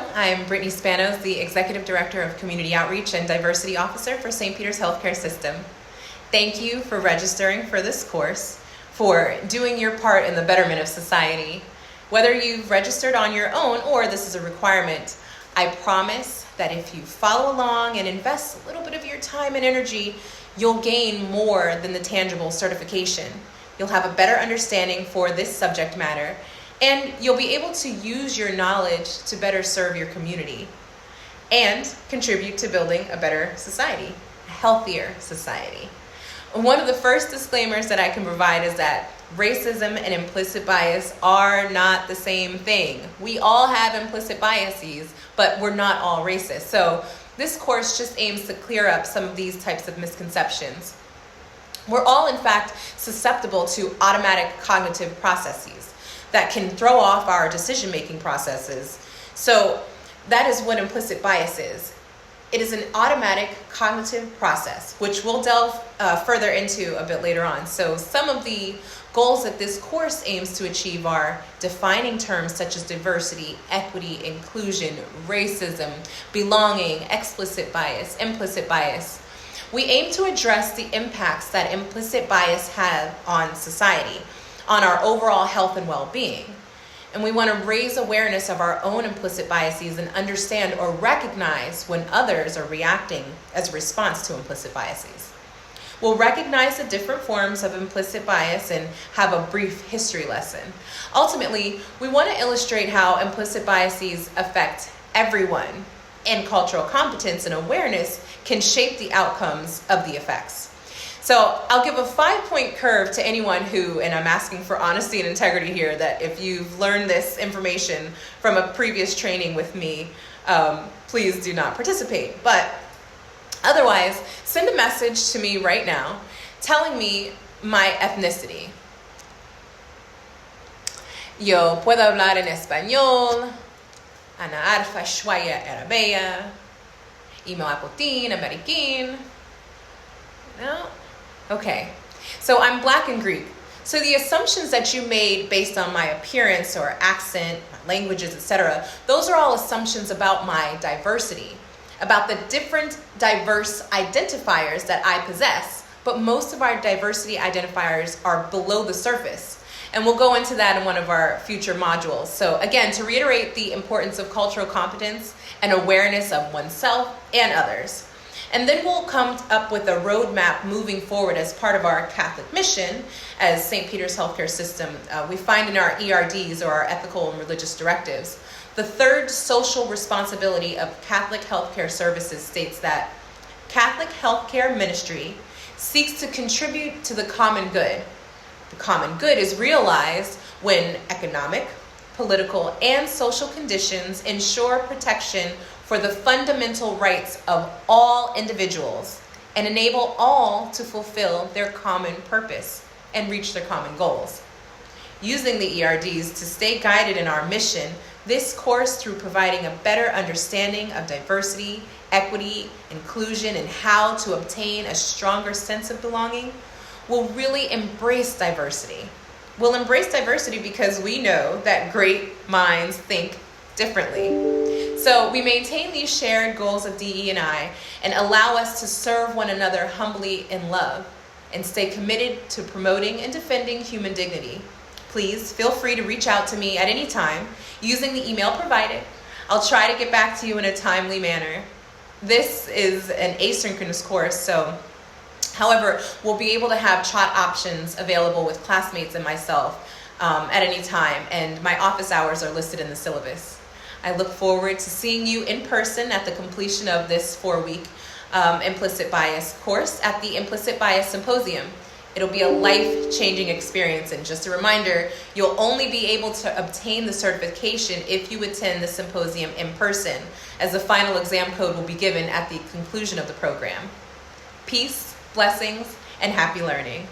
Hello, I'm Brittany Spanos, the Executive Director of Community Outreach and Diversity Officer for St. Peter's Healthcare System. Thank you for registering for this course, for doing your part in the betterment of society. Whether you've registered on your own or this is a requirement, I promise that if you follow along and invest a little bit of your time and energy, you'll gain more than the tangible certification. You'll have a better understanding for this subject matter, and you'll be able to use your knowledge to better serve your community and contribute to building a better society, a healthier society. One of the first disclaimers that I can provide is that racism and implicit bias are not the same thing. We all have implicit biases, but we're not all racist. So this course just aims to clear up some of these types of misconceptions. We're all, in fact, susceptible to automatic cognitive processes that can throw off our decision-making processes. So that is what implicit bias is. It is an automatic cognitive process, which we'll delve further into a bit later on. So some of the goals that this course aims to achieve are defining terms such as diversity, equity, inclusion, racism, belonging, explicit bias, implicit bias. We aim to address the impacts that implicit bias has on society, on our overall health and well-being. And we want to raise awareness of our own implicit biases and understand or recognize when others are reacting as a response to implicit biases. We'll recognize the different forms of implicit bias and have a brief history lesson. Ultimately, we want to illustrate how implicit biases affect everyone, and cultural competence and awareness can shape the outcomes of the effects. So I'll give a 5-point curve to anyone who, and I'm asking for honesty and integrity here, that if you've learned this information from a previous training with me, please do not participate. But otherwise, send a message to me right now telling me my ethnicity. Yo puedo hablar en español, ana arfa shwaya arabeya, imo apotin, amerikin. No? Okay, so I'm Black and Greek. So the assumptions that you made based on my appearance or accent, my languages, etc., those are all assumptions about my diversity, about the different diverse identifiers that I possess. But most of our diversity identifiers are below the surface. And we'll go into that in one of our future modules. So again, to reiterate the importance of cultural competence and awareness of oneself and others. And then we'll come up with a roadmap moving forward as part of our Catholic mission as St. Peter's Healthcare System. We find in our ERDs, or our ethical and religious directives, the third social responsibility of Catholic healthcare services states that Catholic healthcare ministry seeks to contribute to the common good. The common good is realized when economic, political, and social conditions ensure protection for the fundamental rights of all individuals and enable all to fulfill their common purpose and reach their common goals. Using the ERDs to stay guided in our mission, this course, through providing a better understanding of diversity, equity, inclusion, and how to obtain a stronger sense of belonging, will really embrace diversity. We'll embrace diversity because we know that great minds think differently. So we maintain these shared goals of DE&I and allow us to serve one another humbly in love and stay committed to promoting and defending human dignity. Please feel free to reach out to me at any time using the email provided. I'll try to get back to you in a timely manner. This is an asynchronous course, so however, we'll be able to have chat options available with classmates and myself at any time, and my office hours are listed in the syllabus. I look forward to seeing you in person at the completion of this 4-week implicit bias course at the Implicit Bias Symposium. It'll be a life-changing experience, and just a reminder, you'll only be able to obtain the certification if you attend the symposium in person, as the final exam code will be given at the conclusion of the program. Peace, blessings, and happy learning.